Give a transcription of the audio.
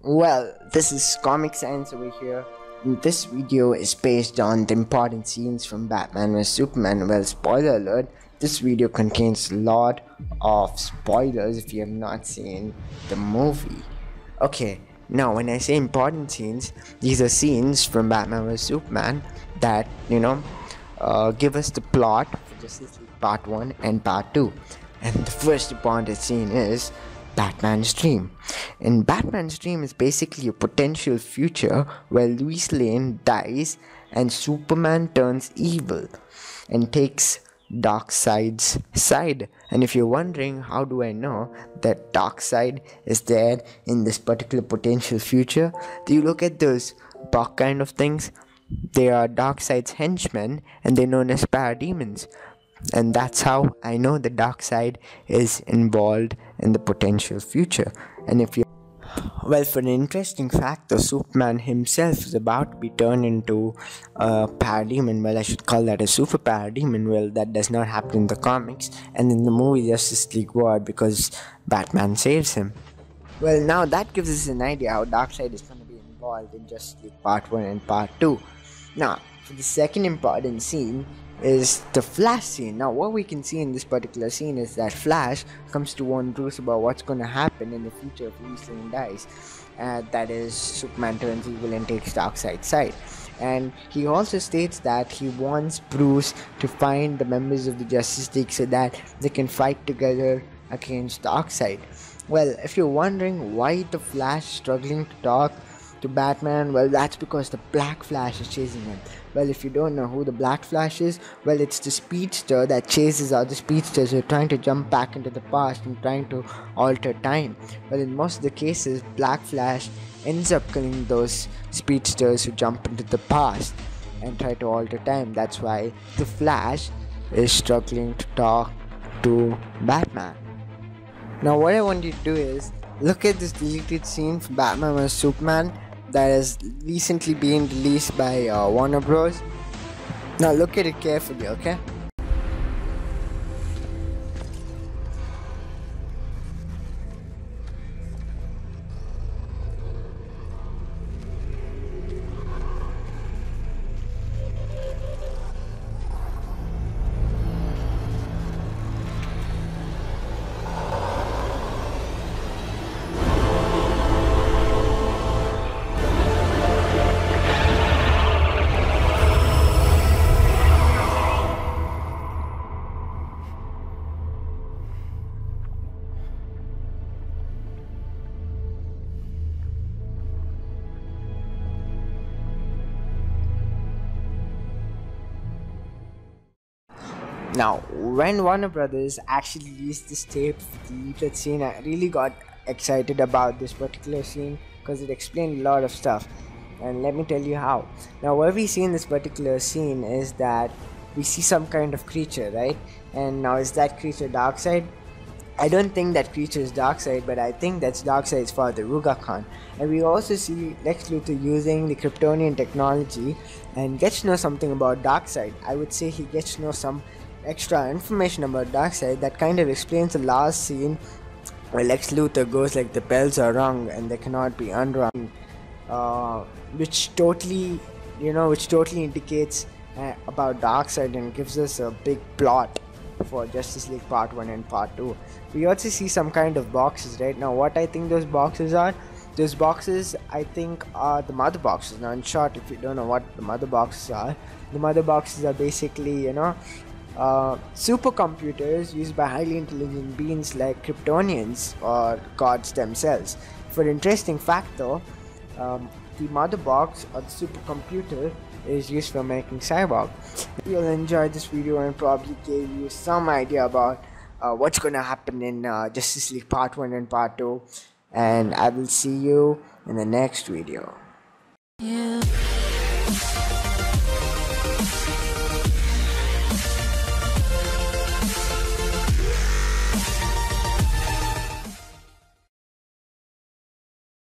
Well, this is Comic Science over here. This video is based on the important scenes from Batman vs Superman. Well, spoiler alert, this video contains a lot of spoilers if you have not seen the movie. Okay, now when I say important scenes, these are scenes from Batman vs Superman that, give us the plot for Justice League Part 1 and Part 2. And the first important scene is Batman's dream. And Batman's dream is basically a potential future where Lois Lane dies and Superman turns evil and takes Darkseid's side. And if you're wondering how do I know that Darkseid is there in this particular potential future, do you look at those buck kind of things? They are Darkseid's henchmen and they're known as parademons. And that's how I know the Darkseid is involved in the potential future. And if you for an interesting fact, the Superman himself is about to be turned into a parademon. Well, I should call that a super parademon. Well, that does not happen in the comics and in the movie Justice League War because Batman saves him. Well, now that gives us an idea how Darkseid is going to be involved in Justice League Part 1 and Part 2. Now, for the second important scene is the Flash scene. Now what we can see in this particular scene is that Flash comes to warn Bruce about what's going to happen in the future if Lois Lane dies. That is, Superman turns evil and takes Darkseid's side. And he also states that he wants Bruce to find the members of the Justice League so that they can fight together against Darkseid. Well, if you're wondering why the Flash is struggling to talk to Batman, well, that's because the Black Flash is chasing him. Well, if you don't know who the Black Flash is, well, it's the speedster that chases other speedsters who are trying to jump back into the past and trying to alter time. Well, in most of the cases, Black Flash ends up killing those speedsters who jump into the past and try to alter time. That's why the Flash is struggling to talk to Batman. Now what I want you to do is look at this deleted scene from Batman vs Superman that has recently been released by Warner Bros. Now look at it carefully, okay? Now, when Warner Brothers actually released this tape for the deleted scene, I really got excited about this particular scene because it explained a lot of stuff. And let me tell you how. Now, what we see in this particular scene is that we see some kind of creature, right? And now, is that creature Darkseid? I don't think that creature is Darkseid, but I think that's Darkseid's father, Ruga Khan. And we also see Lex Luthor using the Kryptonian technology and gets to know something about Darkseid. I would say he gets to know some extra information about Darkseid that kind of explains the last scene where Lex Luthor goes like the bells are rung and they cannot be unrung, which totally indicates about Darkseid and gives us a big plot for Justice League Part 1 and Part 2. We also see some kind of boxes, right? Now what I think those boxes are, those boxes I think are the mother boxes. Now in short, if you don't know what the mother boxes are, the mother boxes are basically, supercomputers used by highly intelligent beings like Kryptonians or gods themselves. For an interesting fact though, the mother box or the supercomputer is used for making Cyborg. You'll enjoy this video and probably gave you some idea about what's gonna happen in Justice League Part 1 and Part 2, and I will see you in the next video. Yeah.